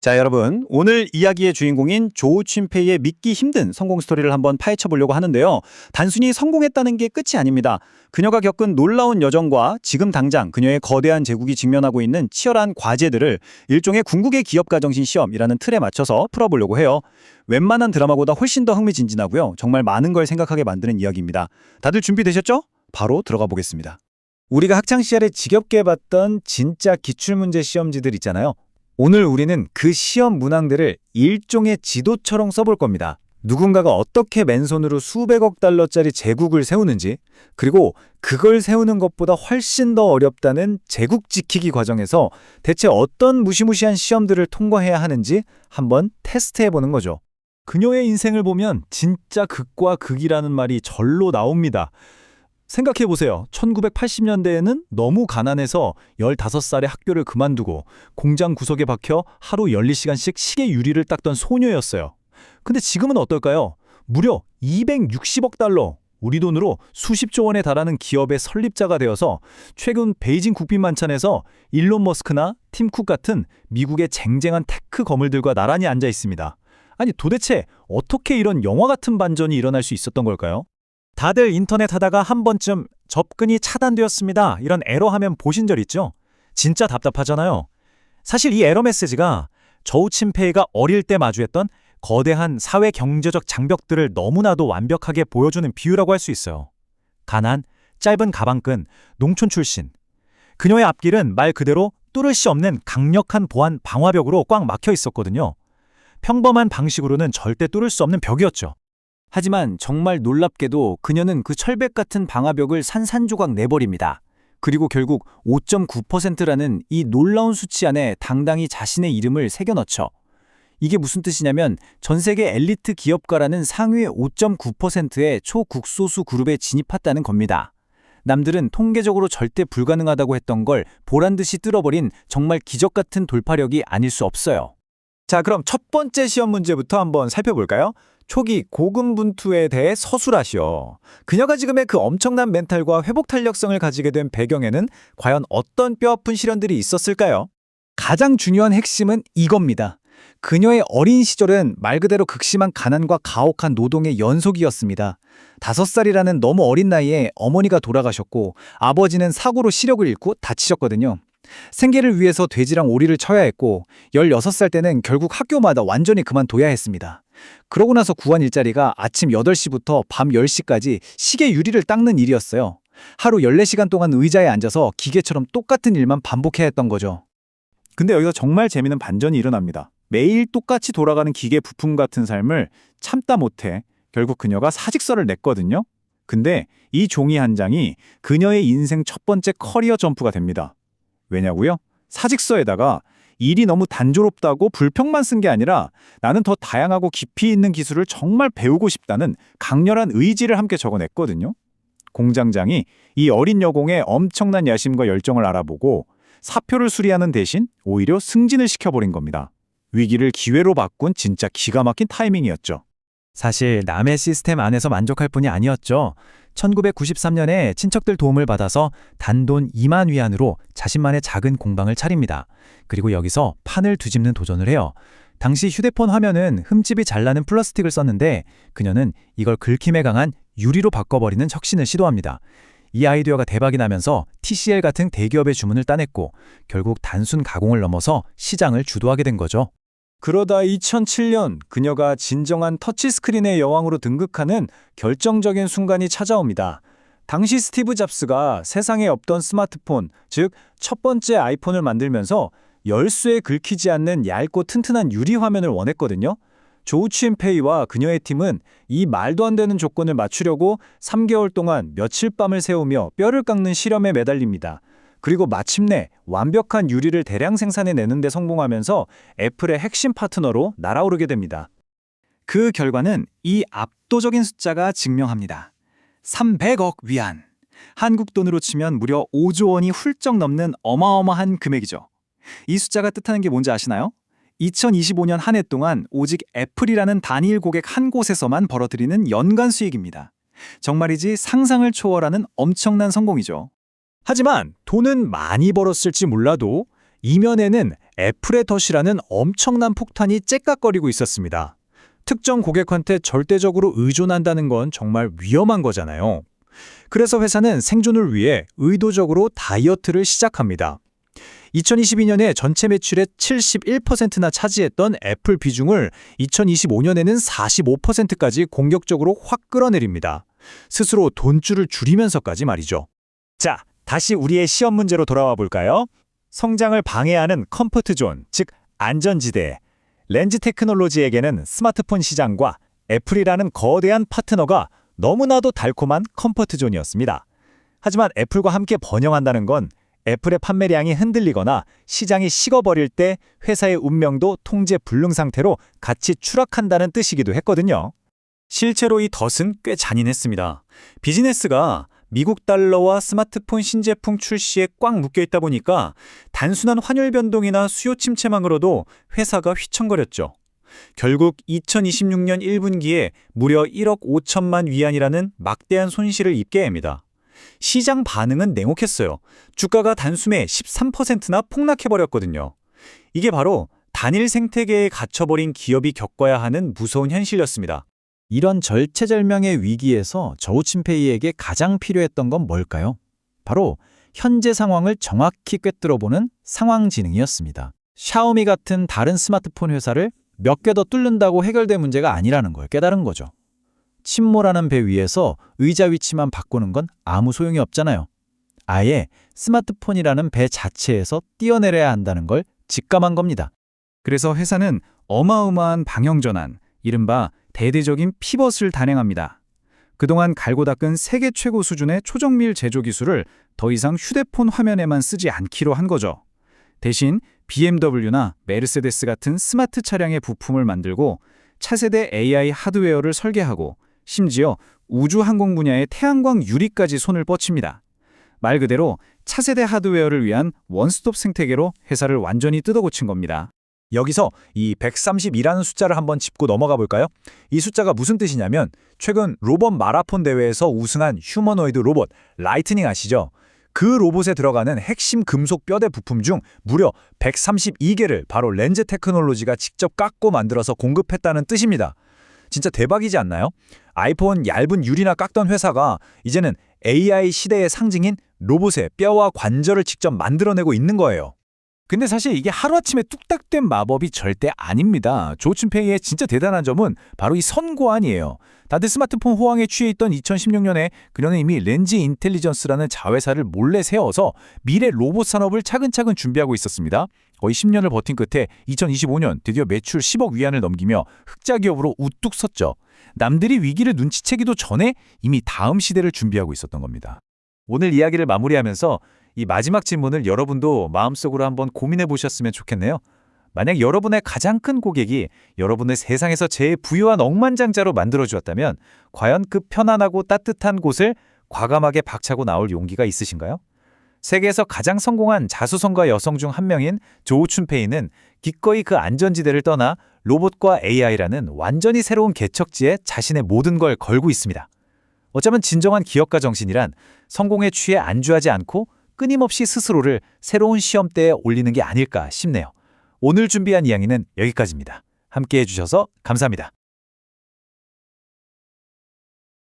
자, 여러분, 오늘 이야기의 주인공인 조우 춘페이의 믿기 힘든 성공 스토리를 한번 파헤쳐 보려고 하는데요. 단순히 성공했다는 게 끝이 아닙니다. 그녀가 겪은 놀라운 여정과 지금 당장 그녀의 거대한 제국이 직면하고 있는 치열한 과제들을 일종의 궁극의 기업 가정신 시험이라는 틀에 맞춰서 풀어보려고 해요. 웬만한 드라마보다 훨씬 더 흥미진진하고요. 정말 많은 걸 생각하게 만드는 이야기입니다. 다들 준비되셨죠? 바로 들어가 보겠습니다. 우리가 학창 시절에 지겹게 봤던 진짜 기출문제 시험지들 있잖아요. 오늘 우리는 그 시험 문항들을 일종의 지도처럼 써볼 겁니다. 누군가가 어떻게 맨손으로 수백억 달러짜리 제국을 세우는지, 그리고 그걸 세우는 것보다 훨씬 더 어렵다는 제국 지키기 과정에서 대체 어떤 무시무시한 시험들을 통과해야 하는지 한번 테스트해보는 거죠. 그녀의 인생을 보면 진짜 극과 극이라는 말이 절로 나옵니다. 생각해보세요. 1980년대에는 너무 가난해서 15살에 학교를 그만두고 공장 구석에 박혀 하루 12시간씩 시계 유리를 닦던 소녀였어요. 근데 지금은 어떨까요? 무려 260억 달러, 우리 돈으로 수십조 원에 달하는 기업의 설립자가 되어서 최근 베이징 국빈 만찬에서 일론 머스크나 팀 쿡 같은 미국의 쟁쟁한 테크 거물들과 나란히 앉아 있습니다. 아니 도대체 어떻게 이런 영화 같은 반전이 일어날 수 있었던 걸까요? 다들 인터넷 하다가 한 번쯤 접근이 차단되었습니다. 이런 에러 화면 보신 적 있죠? 진짜 답답하잖아요. 사실 이 에러 메시지가 저우 침페이가 어릴 때 마주했던 거대한 사회 경제적 장벽들을 너무나도 완벽하게 보여주는 비유라고 할 수 있어요. 가난, 짧은 가방끈, 농촌 출신. 그녀의 앞길은 말 그대로 뚫을 수 없는 강력한 보안 방화벽으로 꽉 막혀 있었거든요. 평범한 방식으로는 절대 뚫을 수 없는 벽이었죠. 하지만 정말 놀랍게도 그녀는 그 철벽 같은 방화벽을 산산조각 내버립니다. 그리고 결국 5.9%라는 이 놀라운 수치 안에 당당히 자신의 이름을 새겨넣죠. 이게 무슨 뜻이냐면 전 세계 엘리트 기업가라는 상위 5.9%의 초극소수 그룹에 진입했다는 겁니다. 남들은 통계적으로 절대 불가능하다고 했던 걸 보란듯이 뚫어버린 정말 기적 같은 돌파력이 아닐 수 없어요. 자, 그럼 첫 번째 시험 문제부터 한번 살펴볼까요? 초기 고군분투에 대해 서술하시오. 그녀가 지금의 그 엄청난 멘탈과 회복 탄력성을 가지게 된 배경에는 과연 어떤 뼈아픈 시련들이 있었을까요? 가장 중요한 핵심은 이겁니다. 그녀의 어린 시절은 말 그대로 극심한 가난과 가혹한 노동의 연속이었습니다. 5살이라는 너무 어린 나이에 어머니가 돌아가셨고 아버지는 사고로 시력을 잃고 다치셨거든요. 생계를 위해서 돼지랑 오리를 쳐야 했고 16살 때는 결국 학교마다 완전히 그만둬야 했습니다. 그러고 나서 구한 일자리가 아침 8시부터 밤 10시까지 시계 유리를 닦는 일이었어요. 하루 14시간 동안 의자에 앉아서 기계처럼 똑같은 일만 반복해야 했던 거죠. 근데 여기서 정말 재미있는 반전이 일어납니다. 매일 똑같이 돌아가는 기계 부품 같은 삶을 참다 못해 결국 그녀가 사직서를 냈거든요. 근데 이 종이 한 장이 그녀의 인생 첫 번째 커리어 점프가 됩니다. 왜냐고요? 사직서에다가 일이 너무 단조롭다고 불평만 쓴 게 아니라 나는 더 다양하고 깊이 있는 기술을 정말 배우고 싶다는 강렬한 의지를 함께 적어냈거든요. 공장장이 이 어린 여공의 엄청난 야심과 열정을 알아보고 사표를 수리하는 대신 오히려 승진을 시켜버린 겁니다. 위기를 기회로 바꾼 진짜 기가 막힌 타이밍이었죠. 사실 남의 시스템 안에서 만족할 뿐이 아니었죠. 1993년에 친척들 도움을 받아서 단돈 2만 위안으로 자신만의 작은 공방을 차립니다. 그리고 여기서 판을 뒤집는 도전을 해요. 당시 휴대폰 화면은 흠집이 잘 나는 플라스틱을 썼는데 그녀는 이걸 긁힘에 강한 유리로 바꿔버리는 혁신을 시도합니다. 이 아이디어가 대박이 나면서 TCL 같은 대기업의 주문을 따냈고 결국 단순 가공을 넘어서 시장을 주도하게 된 거죠. 그러다 2007년 그녀가 진정한 터치스크린의 여왕으로 등극하는 결정적인 순간이 찾아옵니다. 당시 스티브 잡스가 세상에 없던 스마트폰, 즉 첫 번째 아이폰을 만들면서 열쇠에 긁히지 않는 얇고 튼튼한 유리 화면을 원했거든요. 조우 춘페이와 그녀의 팀은 이 말도 안 되는 조건을 맞추려고 3개월 동안 며칠 밤을 새우며 뼈를 깎는 실험에 매달립니다. 그리고 마침내 완벽한 유리를 대량 생산해내는 데 성공하면서 애플의 핵심 파트너로 날아오르게 됩니다. 그 결과는 이 압도적인 숫자가 증명합니다. 300억 위안. 한국 돈으로 치면 무려 5조 원이 훌쩍 넘는 어마어마한 금액이죠. 이 숫자가 뜻하는 게 뭔지 아시나요? 2025년 한 해 동안 오직 애플이라는 단일 고객 한 곳에서만 벌어들이는 연간 수익입니다. 정말이지 상상을 초월하는 엄청난 성공이죠. 하지만 돈은 많이 벌었을지 몰라도 이면에는 애플의 덫이라는 엄청난 폭탄이 째깍거리고 있었습니다. 특정 고객한테 절대적으로 의존한다는 건 정말 위험한 거잖아요. 그래서 회사는 생존을 위해 의도적으로 다이어트를 시작합니다. 2022년에 전체 매출의 71%나 차지했던 애플 비중을 2025년에는 45%까지 공격적으로 확 끌어내립니다. 스스로 돈줄을 줄이면서까지 말이죠. 자, 다시 우리의 시험 문제로 돌아와 볼까요? 성장을 방해하는 컴포트 존, 즉 안전지대. 렌즈 테크놀로지에게는 스마트폰 시장과 애플이라는 거대한 파트너가 너무나도 달콤한 컴포트 존이었습니다. 하지만 애플과 함께 번영한다는 건 애플의 판매량이 흔들리거나 시장이 식어버릴 때 회사의 운명도 통제 불능 상태로 같이 추락한다는 뜻이기도 했거든요. 실제로 이 덫은 꽤 잔인했습니다. 비즈니스가 미국 달러와 스마트폰 신제품 출시에 꽉 묶여 있다 보니까 단순한 환율 변동이나 수요 침체만으로도 회사가 휘청거렸죠. 결국 2026년 1분기에 무려 1억 5천만 위안이라는 막대한 손실을 입게 됩니다. 시장 반응은 냉혹했어요. 주가가 단숨에 13%나 폭락해버렸거든요. 이게 바로 단일 생태계에 갇혀버린 기업이 겪어야 하는 무서운 현실이었습니다. 이런 절체절명의 위기에서 저우친페이에게 가장 필요했던 건 뭘까요? 바로 현재 상황을 정확히 꿰뚫어보는 상황지능이었습니다. 샤오미 같은 다른 스마트폰 회사를 몇 개 더 뚫는다고 해결될 문제가 아니라는 걸 깨달은 거죠. 침몰하는 배 위에서 의자 위치만 바꾸는 건 아무 소용이 없잖아요. 아예 스마트폰이라는 배 자체에서 뛰어내려야 한다는 걸 직감한 겁니다. 그래서 회사는 어마어마한 방향전환, 이른바 대대적인 피벗을 단행합니다. 그동안 갈고 닦은 세계 최고 수준의 초정밀 제조 기술을 더 이상 휴대폰 화면에만 쓰지 않기로 한 거죠. 대신 BMW나 메르세데스 같은 스마트 차량의 부품을 만들고 차세대 AI 하드웨어를 설계하고 심지어 우주항공 분야의 태양광 유리까지 손을 뻗칩니다. 말 그대로 차세대 하드웨어를 위한 원스톱 생태계로 회사를 완전히 뜯어고친 겁니다. 여기서 이 132라는 숫자를 한번 짚고 넘어가 볼까요? 이 숫자가 무슨 뜻이냐면 최근 로봇 마라톤 대회에서 우승한 휴머노이드 로봇 라이트닝 아시죠? 그 로봇에 들어가는 핵심 금속 뼈대 부품 중 무려 132개를 바로 렌즈 테크놀로지가 직접 깎고 만들어서 공급했다는 뜻입니다. 진짜 대박이지 않나요? 아이폰 얇은 유리나 깎던 회사가 이제는 AI 시대의 상징인 로봇의 뼈와 관절을 직접 만들어내고 있는 거예요. 근데 사실 이게 하루아침에 뚝딱 된 마법이 절대 아닙니다. 조우친페이의 진짜 대단한 점은 바로 이 선고안이에요. 다들 스마트폰 호황에 취해 있던 2016년에 그녀는 이미 렌즈 인텔리전스라는 자회사를 몰래 세워서 미래 로봇 산업을 차근차근 준비하고 있었습니다. 거의 10년을 버틴 끝에 2025년 드디어 매출 10억 위안을 넘기며 흑자 기업으로 우뚝 섰죠. 남들이 위기를 눈치채기도 전에 이미 다음 시대를 준비하고 있었던 겁니다. 오늘 이야기를 마무리하면서 이 마지막 질문을 여러분도 마음속으로 한번 고민해 보셨으면 좋겠네요. 만약 여러분의 가장 큰 고객이 여러분을 세상에서 제일 부유한 억만장자로 만들어주었다면 과연 그 편안하고 따뜻한 곳을 과감하게 박차고 나올 용기가 있으신가요? 세계에서 가장 성공한 자수성가 여성 중 한 명인 조우춘페이는 기꺼이 그 안전지대를 떠나 로봇과 AI라는 완전히 새로운 개척지에 자신의 모든 걸 걸고 있습니다. 어쩌면 진정한 기업가 정신이란 성공에 취해 안주하지 않고 끊임없이 스스로를 새로운 시험대에 올리는 게 아닐까 싶네요. 오늘 준비한 이야기는 여기까지입니다. 함께해 주셔서 감사합니다.